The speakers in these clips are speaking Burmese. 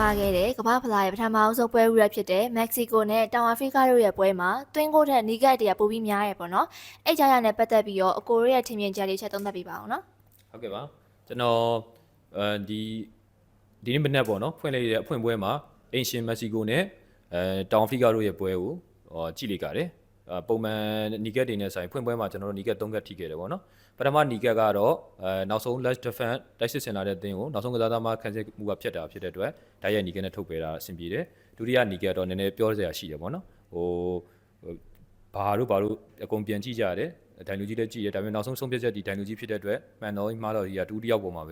လာခဲ့တဲ့ကမ္ဘာဖလားရဲ့ပထမဆုံးပွဲဥရဖြစ်တဲ့မက္ကဆီကိုနဲ့တောင်အာဖရိကတို့ရဲ့ပွဲမှာတွင်းကိုထက်နီကတ်တရပိုပြီးများရပေါ့နော်အဲ့ကြရနဲ့ပတ်သက်ပြီးတော့အကိုရဲ့ထင်မြင်ချက်လေးချက်သုံးသပ်ပြပါအောင်နော်ဟုတ်ကဲ့ပါကျွန်တော်ဒီနေ့မနေ့ပေါ့နော်ဖွင့်လိုက်တဲ့အဖွင့်ပွဲမှာအင်ရှင်မက္ကဆီကိုနဲ့တောင်အာဖရိကတို့ရဲ့ပွဲကိုကြည့်လိုက်ကြတယ်ပုံမှန်နီကတ်တွေနဲ့ဆိုင်ဖွင့်ပွဲမှာကျွန်တော်တို့နီကတ်3ကတ်ထိခဲ့တယ်ပေါ့နော်ပထမနီကတ်ကတော့နောက်ဆုံး last defense တိုက်စစ်ဆင်လာတဲ့တင်းကိုနောက်ဆုံးကစားသမားခန်းစစ်မှုကဖြစ်တာဖြစ်တဲ့အတွက်ဓာတ်ရိုက်နီကတ်နဲ့ထုတ်ပေးတာအဆင်ပြေတယ်ဒုတိယနီကတ်တော့နည်းနည်းပြောစရာရှိတယ်ပေါ့နော်ဘာလို့အကုန်ပြန်ကြည့်ကြရတယ်ဒိုင်လူကြီးလည်းကြည့်ရဒါပေမဲ့နောက်ဆုံးဆုံးဖြတ်ချက်ဒီဒိုင်လူကြီးဖြစ်တဲ့အတွက်မှန်တော့မှားတော့ဒီကဒုတိယပုံမှာပဲ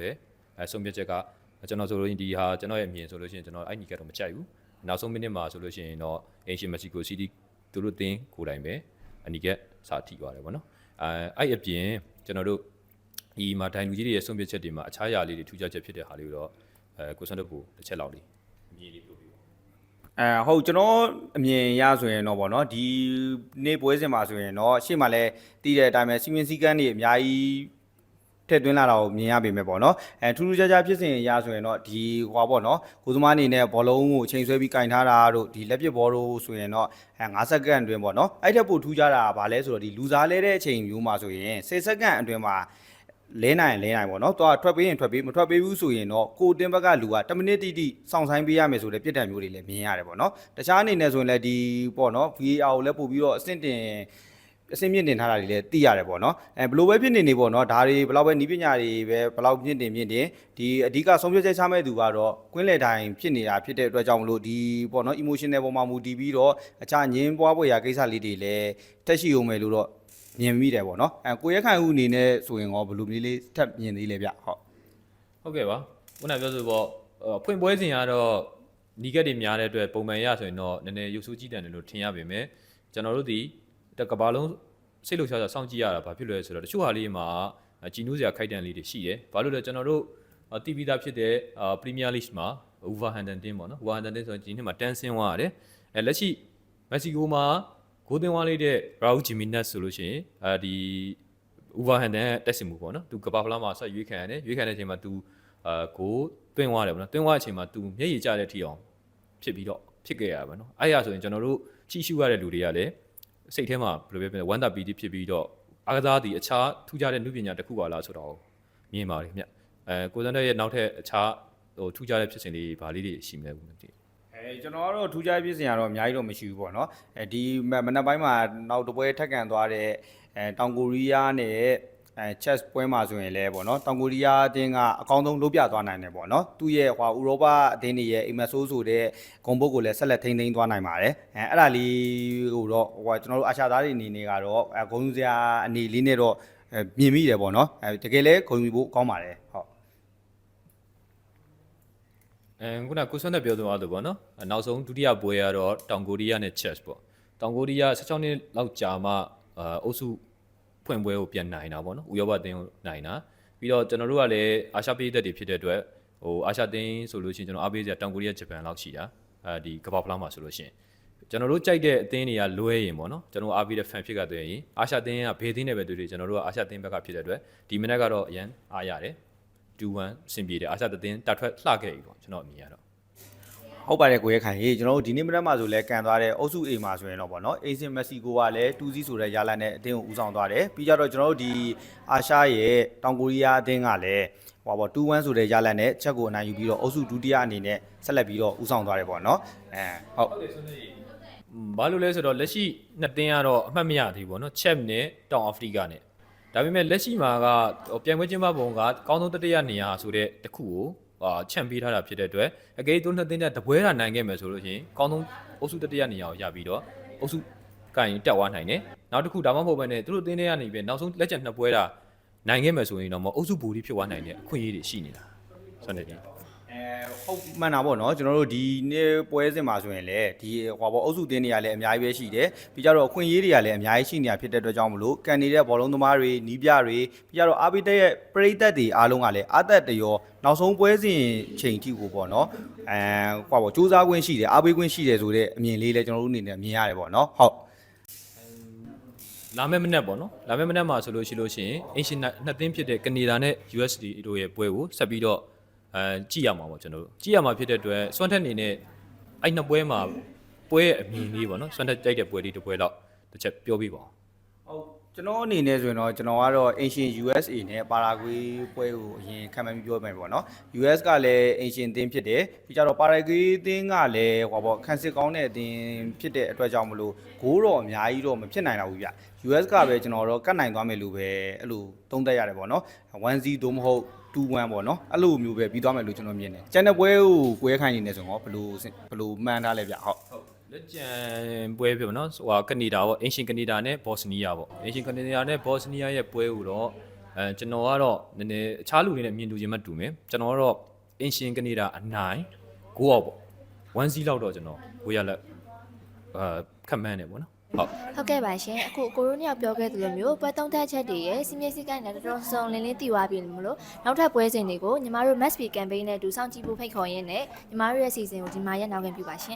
ဆုံးဖြတ်ချက်ကကျွန်တော်ဆိုလို့ဒီဟာကျွန်တော်ရဲ့အမြင်ဆိုလို့ရှိရင်ကျွန်တော်အဲ့နီကတ်တော့မကြိုက်ဘူးနောက်ဆုံးမိနစ်မှာဆိုလို့ရှိရင်တော့အင်ရှင်မက္ကဆီကိုစီးတီးသူတို့တင်းကိုယ်တိုင်ပဲအနီကက်စာထိသွားတယ်ပေါ့နော်အဲ့အပြင်ကျွန်တော်တို့ဒီမှာဒိုင်လူကြီးတွေရဲ့ဆုံးဖြတ်ချက်တွေမှာအခြားຢာလေးတွေထူးခြားချက်ဖြစ်တဲ့ဟာလေးကိုတော့ကိုစွန်းတို့ကိုတစ်ချက်လောက်လေးအမြင်လေးပြောပြပါဟုတ်ကျွန်တော်အမြင်ရဆိုရင်တော့ဗောနော်ဒီနေ့ပွဲစဉ်မှာဆိုရင်တော့ရှေ့မှာလည်းတည်တဲ့အတိုင်းပဲစီမင်းစည်းကမ်းတွေအများကြီးထည့်သွင်းလာတာကိုမြင်ရပေမဲ့ပေါ့နော်ထူးထူးခြားခြားဖြစ်စဉ်ရဆိုရင်တော့ဒီဟွာပေါ့နော်ကိုသမားအနေနဲ့ဘောလုံးကိုချိန်ဆွဲပြီးကင်ထားတာတို့ဒီလက်ပစ်ဘောတို့ဆိုရင်တော့5စက္ကန့်အတွင်းပေါ့နော်အဲ့ထက်ပိုထူးခြားတာကဘာလဲဆိုတော့ဒီလူစားလဲတဲ့အချိန်မျိုးမှာဆိုရင်10စက္ကန့်အတွင်းမှာလဲနိုင်ပေါ့နော်သွားထွက်ပေးရင်ထွက်ပေးမထွက်ပေးဘူးဆိုရင်တော့ကိုတင်းဘက်ကလူက10မိနစ်တိစောင့်ဆိုင်ပေးရမယ်ဆိုတဲ့ပြစ်ဒဏ်မျိုးတွေလည်းမြင်ရတယ်ပေါ့နော်တခြားအနေနဲ့ဆိုရင်လည်းဒီပေါ့နော် VAR ကိုလည်းပို့ပြီးတော့အဆင့်မြင့်တင်ထားတာတွေလည်းသိရတယ်ပေါ့နော်ဘယ်လိုပဲဖြစ်နေပေါ့နော်ဒါတွေဘယ်လောက်ပဲနီးပညာတွေပဲဘယ်လောက်မြင့်တင်ဒီအဓိကဆုံးဖြတ်ချက်ချမဲ့သူကတော့ကွင်းလယ်တိုင်းဖြစ်နေတာဖြစ်တဲ့အတွက်ကြောင့်မလို့ဒီပေါ့နော် emotional ပေါ်မှာမူတည်ပြီးတော့အခြားငင်းပွားပွဲရာကိစ္စလေးတွေလည်းတက်ရှိအောင်မယ်လို့တော့မြင်မိတယ်ပေါ့နော်ကိုရက်ခိုင်ဦးအနေနဲ့ဆိုရင်ရောဘယ်လိုမျိုးလေးထပ်မြင်သေးလဲဗျဟုတ်ကဲ့ပါခုနပြောဆိုပေါ့ဖွင့်ပွဲစဉ်ကတော့နီကတ်တွေများတဲ့အတွက်ပုံမှန်ရဆိုရင်တော့နည်းနည်းရုပ်ဆိုးကြည့်တယ်လို့ထင်ရပေမဲ့ကျွန်တော်တို့ဒီကဘာလုံးစိတ်လှုပ်ရှားစောင့်ကြည့်ရတာဘာဖြစ်လဲဆိုတော့တချို့ဟာလေးမှာကြည်နူးစရာခိုက်တန်လေးတွေရှိတယ်ဘာလို့လဲကျွန်တော်တို့တီဗီသားဖြစ်တဲ့ပရီးမီးယားလိဂ်မှာဝူဗာဟန်တန်တင်းပေါ့နော်ဝူဗာဟန်တန်တင်းဆိုရင်ဒီနှစ်မှာတန်းဆင်းသွားရတယ်လက်ရှိမက္ကဆီကိုမှာဂိုးသွင်းသွားလိုက်တဲ့ရာဦးဂျီမီနက်ဆိုလို့ရှိရင်ဒီဝူဗာဟန်တန်တက်စင်မှုပေါ့နော်သူကဘာဖလားမှာဆက်ရွေးခံရတယ်ရွေးခံတဲ့အချိန်မှာသူဂိုးသွင်းသွားတယ်ပေါ့နော်သွင်းသွားတဲ့အချိန်မှာသူမျက်ရည်ကျတဲ့အထိအောင်ဖြစ်ပြီးတော့ဖြစ်ခဲ့ရပါတော့အဲ့ရဆိုရင်ကျွန်တော်တို့ကြည့်ရှုရတဲ့လူတွေကလည်းစိတ်ထဲမှာဘယ်လိုပဲဝမ်းသာပီတိဖြစ်ပြီးတော့အားကစားသည်အခြားထူးခြားတဲ့နုပညာတစ်ခုပါလားဆိုတော့မြင်ပါတယ်ခင်ဗျကိုစန်းတဲ့ရဲ့နောက်ထပ်အခြားထူးခြားတဲ့ဖြစ်စဉ်လေးဘာလေးတွေရှိမလဲဘူးမသိကျွန်တော်ကတော့ထူးခြားဖြစ်စဉ်ကတော့အများကြီးတော့မရှိဘူးပေါ့နော်ဒီမနက်ပိုင်းမှာနောက်တစ်ပွဲထက်ကန်သွားတဲ့တောင်ကိုရီးယားနဲ့chess ပွဲမှာဆိုရင်လည်းပေါ့နော်တောင်ကိုရီးယားအသင်းကအကောင်းဆုံးလုပ်ပြသွားနိုင်တယ်ပေါ့နော်သူ့ရဲ့ဥရောပအသင်းတွေရဲ့အိမ်မက်ဆိုးဆိုတဲ့ဂုဏ်ပုတ်ကိုလည်းဆက်လက်ထိန်းသိမ်းသွားနိုင်ပါတယ်အဲ့ဒါလေးကိုတော့ကျွန်တော်တို့အာရှသားတွေအနေနဲ့ကတော့ဂုဏ်ယူစရာအနေလေးနဲ့တော့မြင်မိတယ်ပေါ့နော်တကယ်လဲဂုဏ်ယူဖို့ကောင်းပါတယ်ဟုတ်ခုနကိုစွန်းတဲ့ပြောသွားလို့ပေါ့နော်နောက်ဆုံးဒုတိယပွဲကတော့တောင်ကိုရီးယားနဲ့ chess ပေါ့တောင်ကိုရီးယား16နှစ်လောက်ကြာမှအုပ်စုဖွင့်ပွဲကိုပြန်နိုင်တာပေါ့နော်ဥရောပအသင်းကိုနိုင်တာပြီးတော့ကျွန်တော်တို့ကလည်းအာရှပြည်သက်တွေဖြစ်တဲ့အတွက်အာရှအသင်းဆိုလို့ရှိရင်ကျွန်တော်အားပေးစရာတောင်ကိုရီးယားဂျပန်လောက်ရှိတာဒီကမ္ဘာဖလားမှာဆိုလို့ရှိရင်ကျွန်တော်တို့ကြိုက်တဲ့အသင်းတွေကလွဲရင်ပေါ့နော်ကျွန်တော်အားပေးတဲ့ fan ဖြစ်ကတွေ့ရင်အာရှအသင်းကဘေးသင်းနဲ့ပဲတွေ့တွေ့ကျွန်တော်တို့ကအာရှအသင်းဘက်ကဖြစ်တဲ့အတွက်ဒီမိနစ်ကတော့အရန်အားရတယ်2-1စင်ပြေတယ်အာရှအသင်းတတ်ထွက်လှခဲ့ပြီပေါ့ကျွန်တော်အမြင်ရတော့ဟုတ်ပါတယ်ကိုရဲခိုင်ရေကျွန်တော်တို့ဒီနေ့မနက်မှာဆိုလဲကန်သွားတဲ့အုပ်စု A မှာဆိုရင်တော့ဗောနော်အေးစင်မက်ဆီကိုကလည်း2-0ဆိုတဲ့ရလဒ်နဲ့အသင်းကိုဦးဆောင်သွားတယ်ပြီးကြတော့ကျွန်တော်တို့ဒီအာရှရဲ့တောင်ကိုရီးယားအသင်းကလည်းဟောဗော2-1ဆိုတဲ့ရလဒ်နဲ့ချက်ကိုအနိုင်ယူပြီးတော့အုပ်စုဒုတိယအနေနဲ့ဆက်လက်ပြီးတော့ဦးဆောင်သွားတယ်ဗောနော်ဟုတ်ဘာလို့လဲဆိုတော့လက်ရှိနှစ်သင်းကတော့အမှတ်မရသေးဘူးဗောနော်ချက်နဲ့တောင်အာဖရိကနဲ့ဒါပေမဲ့လက်ရှိမှာကပြန်ခွင့်ကျင်းပပုံကအကောင်းဆုံးတတိယနေရာဆိုတဲ့တစ်ခုကိုချန်ပေးထားတာဖြစ်တဲ့အတွက်အကယ်၍နှစ်သင်းတပွဲတာနိုင်ခဲ့မယ်ဆိုလို့ရှိရင်အကောင်းဆုံးအုပ်စုတတိယနေရာကိုရပြီးတော့အုပ်စုကရင်တက်သွားနိုင်တယ်နောက်တစ်ခုဒါမှမဟုတ်ဘဲနဲ့သူတို့အသင်းတွေကနေပြီးနောက်ဆုံးလက်ကျန်နှစ်ပွဲတာနိုင်ခဲ့မယ်ဆိုရင်တော့အုပ်စုဘူရီဖြစ်သွားနိုင်တဲ့အခွင့်အရေးတွေရှိနေတာဆိုနေတယ်ဟုတ်မှန်တာပေါ့နော်ကျွန်တော်တို့ဒီနေ့ပွဲစဉ်မှာဆိုရင်လည်းဒီဟောပေါ့အုပ်စုသင်းတွေကလည်းအများကြီးပဲရှိတယ်ပြီးကြတော့အခွင့်အရေးတွေကလည်းအများကြီးရှိနေတာဖြစ်တဲ့အတွက်ကြောင့်မလို့ကန်နေတဲ့ဘောလုံးသမားတွေနီးပြတွေပြီးကြတော့အာဘီတက်ရဲ့ပရိသတ်တွေအားလုံးကလည်းအသက်တရောနောက်ဆုံးပွဲစဉ်ချိန်ထိကိုပေါ့နော်ဟောပေါ့စူးစမ်းခွင့်ရှိတယ်အားပေးခွင့်ရှိတယ်ဆိုတဲ့အမြင်လေးလည်းကျွန်တော်တို့အနေနဲ့မြင်ရတယ်ပေါ့နော်ဟုတ်လာမယ့်မနက်ပေါ့နော်လာမယ့်မနက်မှာဆိုလို့ရှိရင်အင်ရှင်နှစ်သင်းဖြစ်တဲ့ကနေဒါနဲ့ USD တို့ရဲ့ပွဲကိုဆက်ပြီးတော့ ကြည့်ရမှာပေါ့ကျွန်တော်တို့ကြည့်ရမှာဖြစ်တဲ့အတွက်စွမ်းထက်အနေနဲ့အဲ့နှစ်ပွဲမှာပွဲရဲ့အမြင်လေးပေါ့နော်စွမ်းထက်ကြိုက်တဲ့ပွဲလေးတစ်ပွဲတော့တစ်ချက်ပြောပြပါအောင် ဟုတ်ကျွန်တော်အနေနဲ့ဆိုရင်တော့ကျွန်တော်ကတော့ Ancient USA နဲ့ Paraguay ပွဲကိုအရင်ခံမှန်းပြီးပြောမယ်ပေါ့နော် US ကလည်း Ancient အသင်းဖြစ်တယ်ပြီးကြတော့ Paraguay အသင်းကလည်းဟောပေါ့ခန်းစစ်ကောင်းတဲ့အသင်းဖြစ်တဲ့အတွက်ကြောင့်မလို့ဂိုးတော့အများကြီးတော့မဖြစ်နိုင်တော့ဘူးဗျ US ကပဲကျွန်တော်တော့ကတ်နိုင်သွားမယ်လို့ပဲအဲ့လိုသုံးသပ်ရတယ်ပေါ့နော် 1-0 သို့မဟုတ်2-1ပေါ့နော်အဲ့လိုမျိုးပဲပြီးသွားမယ်လို့ကျွန်တော်မြင်တယ်ကျန်တဲ့ပွဲကိုကိုယ်ခိုင်းနေနေဆိုတော့ဘယ်လိုမှန်းထားလဲဗျဟုတ် လက်ကျန်ပွဲဖြစ်ပါနော်ဟိုကနေဒါပေါ့အင်ရှင်ကနေဒါနဲ့ဘော့စနီးယားပေါ့အင်ရှင်ကနေဒါနဲ့ဘော့စနီးယားရဲ့ပွဲကိုတော့ကျွန်တော်ကတော့နည်းနည်းအခြားလူတွေနဲ့မြင်တူခြင်းမတူမယ်ကျွန်တော်ကတော့အင်ရှင်ကနေဒါအနိုင်9အောက်ပေါ့1-0လောက်တော့ကျွန်တော်ဝေးရလက်ခက်မှန်းတယ်ပေါ့နော်ဟုတ် ဟုတ်ကဲ့ပါရှင်အခုကိုရိုနီယောက်ပြောခဲ့သလိုမျိုးပွဲသုံးသက်ချက်တွေရဲ့စီမင်းစည်းကမ်းနဲ့တော်တော်စုံလင်းလင်းသိသွားပြီလို့မလို့နောက်ထပ်ပွဲစဉ်တွေကိုညီမတို့ Mass P campaign နဲ့အတူစောင့်ကြည့်ဖို့ဖိတ်ခေါ်ရင်းနဲ့ညီမတို့ရဲ့စီစဉ်ကိုဒီမှာရက်နောက်ခင်ပြုပါရှင်